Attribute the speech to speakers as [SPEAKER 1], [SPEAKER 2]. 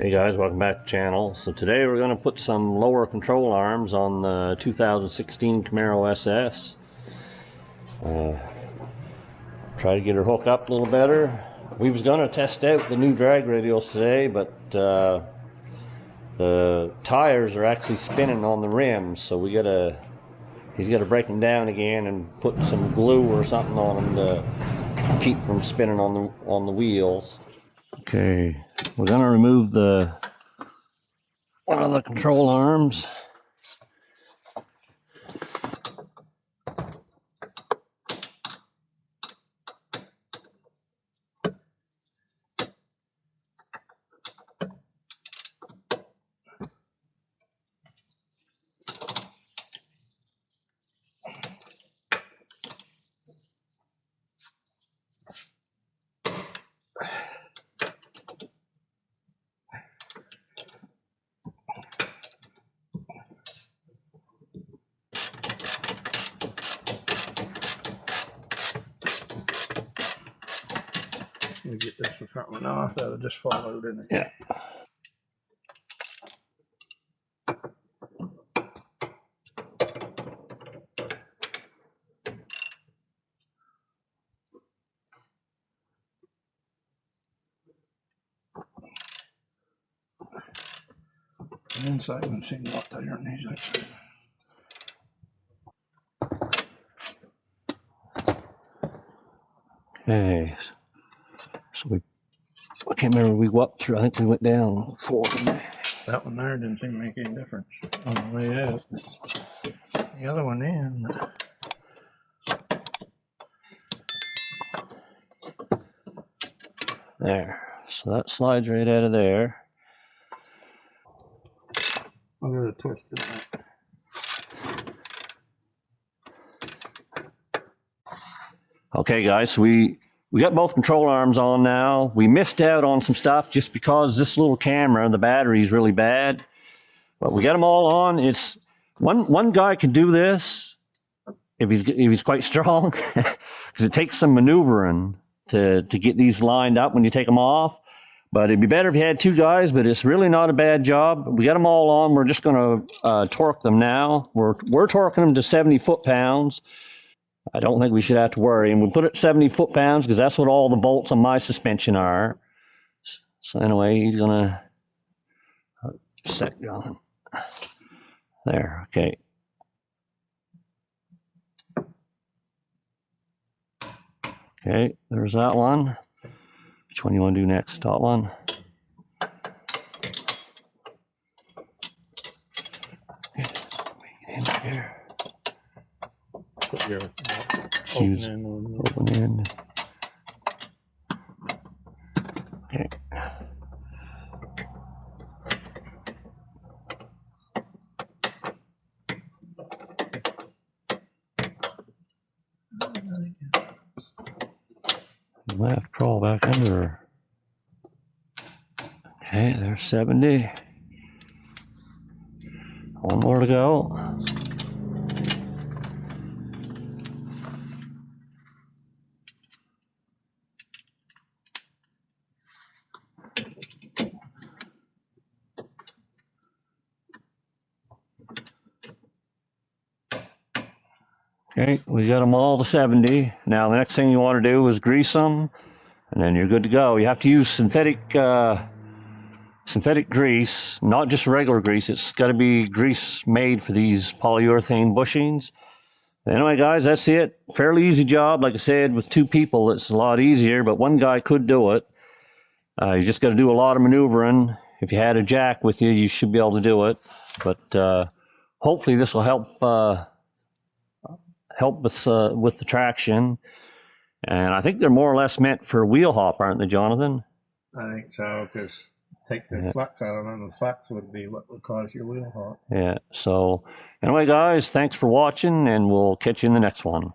[SPEAKER 1] Hey guys, welcome back to the channel. So today we're going to put some lower control arms on the 2016 Camaro SS. Try to get her hooked up a little better. We was going to test out the new drag radials today, but the tires are actually spinning on the rims, so he's got to break them down again and put some glue or something on them to keep them spinning on the wheels. Okay, we're going to remove one of the control arms.
[SPEAKER 2] We get this front one off, that'll just follow, didn't it?
[SPEAKER 1] Yeah.
[SPEAKER 2] The inside one seems a lot tighter than these outside.
[SPEAKER 1] Okay. So I can't remember, we walked through, I think we went down 4.
[SPEAKER 2] That one there didn't seem to make any difference on the way out. The other one in.
[SPEAKER 1] There. So that slides right out of there.
[SPEAKER 2] Look at the twist in that.
[SPEAKER 1] Okay guys, so we got both control arms on now. We missed out on some stuff just because this little camera, the battery is really bad. But we got them all on. It's one guy can do this if he's quite strong, because it takes some maneuvering to get these lined up when you take them off. But it'd be better if you had 2 guys, but it's really not a bad job. We got them all on. We're just going to torque them now. We're torquing them to 70 foot-pounds. I don't think we should have to worry. And we put it 70 foot-pounds because that's what all the bolts on my suspension are. So anyway, he's going to set going. There, okay. Okay, there's that one. Which one you want to do next? Top one? Okay, in here.
[SPEAKER 2] Put your
[SPEAKER 1] Choose open end. Okay. You might have to crawl back under her. Okay, there's 70. One more to go. Okay, we got them all to 70. Now the next thing you want to do is grease them, and then you're good to go. You have to use synthetic grease, not just regular grease. It's got to be grease made for these polyurethane bushings. Anyway, guys, that's it. Fairly easy job. Like I said, with 2 people, it's a lot easier, but one guy could do it. You just got to do a lot of maneuvering. If you had a jack with you, you should be able to do it. But hopefully this will help with the traction. And I think they're more or less meant for wheel hop, aren't they, Jonathan?
[SPEAKER 2] I think so, because take the flex out of them, the flex would be what would cause your wheel hop.
[SPEAKER 1] Yeah, so anyway, guys, thanks for watching, and we'll catch you in the next one.